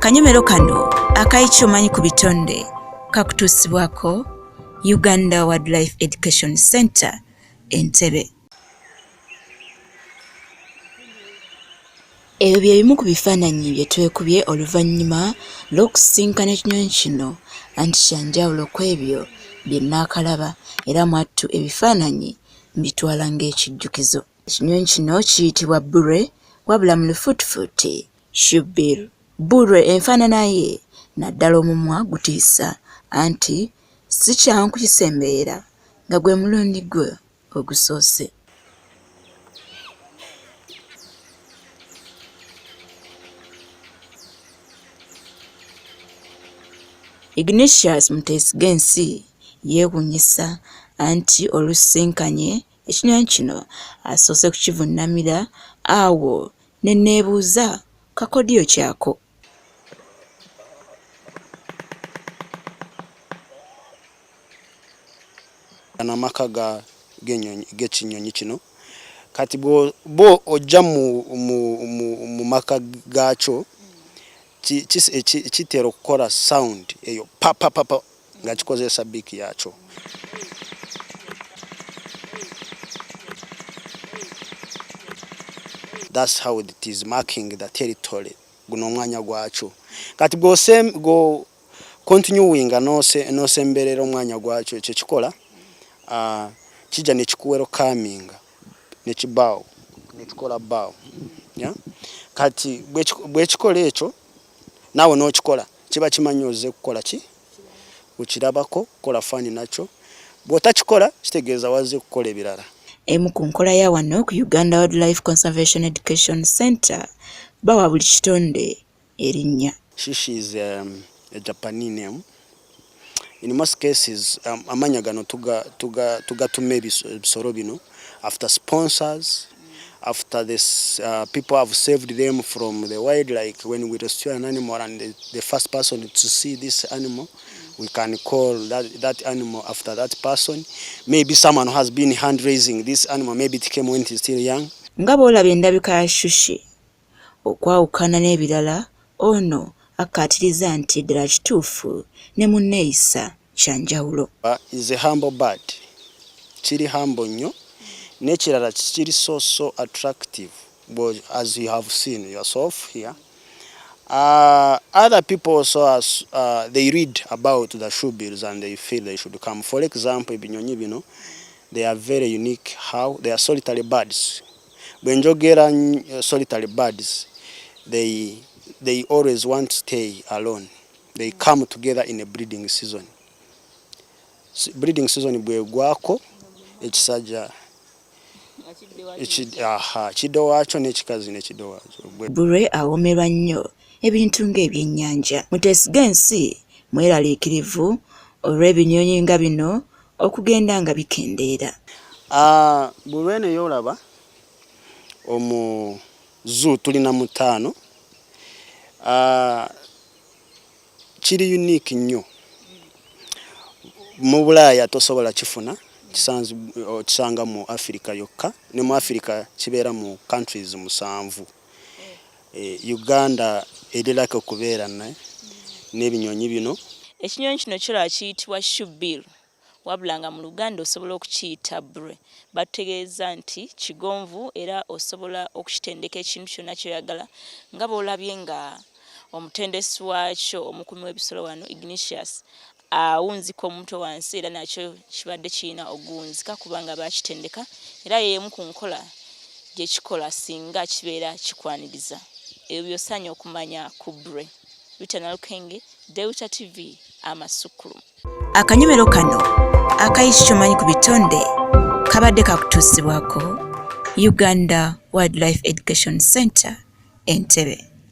Akanyomero kano Ky'Omanyi ku bitonde kakutuusibwako Uganda Wildlife Education Center Entebbe. Ebyo bye bimu ku bifaananyi bye twekubye oluvannyuma lw'okusinkana ekinyonyi kino anti kya njawulo ku ebyo bye nnaakalaba era mwattu ebifaananyi mbitwala ng'ekijjukizo. Ekinyonyi kino kiyitibwa Bbulwe wabula mu lufuutifuuti Shoebill. Bbulwe enfaanana ye naddala omumwa gutiisa anti si kyangu kukisembeera nga gwe mulundi gwe ogusoose. Ignatius Muteesigensi yeewuunyisa anti olusinkanye ekinyonyi kino asoose kukivuunamira awo ne neebuuza kakodyo kyako. Amaka g'ekinyonyi kino kati bo ojja mu maka gaakyo kitera okukola sound eyo papa nga kikozesa biiki yaakyo. That's how it is marking the territory. Guno omwanya gwakyo kati go continuing nosemberera omwanya gwakyo ekyo kikola kijja nekikuwero calming nekibaawo nekikola baawo kati bwekikola ekyo naawe n'okikola kiba kimanyi ozze kukola ki ukirabako kukola faani nakyo bw'otakikola kitegeeza wazze kukola ebirala. Emu ku nkola ya wano ku Uganda Wildlife Conservation Education Center bawa buli kitonde erinnya. She is a Japanese name. In most cases amanya gano tugatuma ebisolo bino after sponsors, after this people have saved them from the wild, like when we rescue an animal and the first person to see this animal, we can call that animal after that person. Maybe someone who has been hand raising this animal, maybe it came when it is still young. Nga bw'olaba endabika ya Shushi okwawukana n'ebirala ono akkaatiriza nti ddala kituufu ne munneeyisa kya njawulo. Is a humble bird. Kiri humble nnyo n'ekirala kiri so attractive as you have seen yourself here. Other people also they read about the shoebills and they feel they should come. For example, ebinyonyi bino, they are very unique how they are solitary birds. Bwenjogera solitary birds, they always want to stay alone. They come together in a breeding season. Breeding season bwegwako ekisajja kiddo waakyo n'ekikazi n'ekiddo waakyo. Bbulwe awoomerwa nnyo ebintu ng'ebyennyanja. Muteesigensi mweraliikirivu olw'ebinyonyi nga bino okugenda nga bikendeera. Bbulwe eno y'olaba omu zoo tulina 5. Kiri unique nnyo. Mu Bulaaya tosobola kifuna kisanga mu Africa yokka ne mu Africa kibeera mu countries 7. Uganda erirako okubeera n'ebinyonyi bino. Ekinyonyi kino kirala kiyitibwa Shoebill wabula nga mu Luganda osobola okukiyita Bbulwe. Bategeeza nti kigonvu era osobola okukitendeka ekintu kyonna kyoyagala nga bw'olabye nga omutendesi waakyo omukuumi w'ebisolo wano Ignatius awunzika omutwe wansi era nakyo kibadde kirina oguwunzika kubanga baakitendeka era y'emu ku nkola gye kikola singa kibeera kikwaniriza. Ebyo by'osaanye okumanya ku Bbulwe. Lutana Lukenge, Delta TV, Amasukulu. Akanyomero kano Ky'Omanyi ku bitonde kabadde kakutuusibwako Uganda Wildlife Education Center Entebbe.